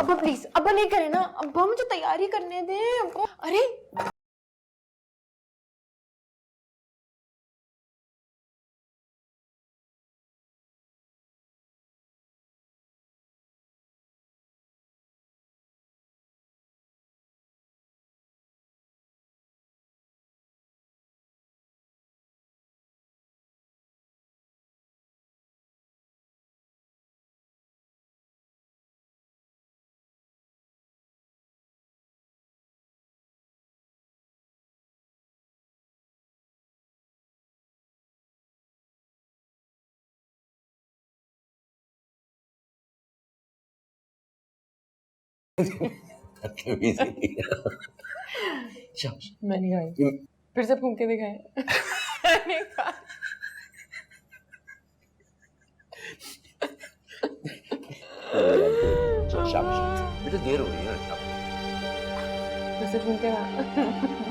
अब्बा प्लीज, अब्बा नहीं करे ना, अब्बा मुझे तैयारी करने दे अब्बा। अरे मैंने खाई, फिर से फूंक के दिखाए। मैंने खा शाबाश बेटा, देर हो रही है, शाबाश। फिर से फूंक के ना।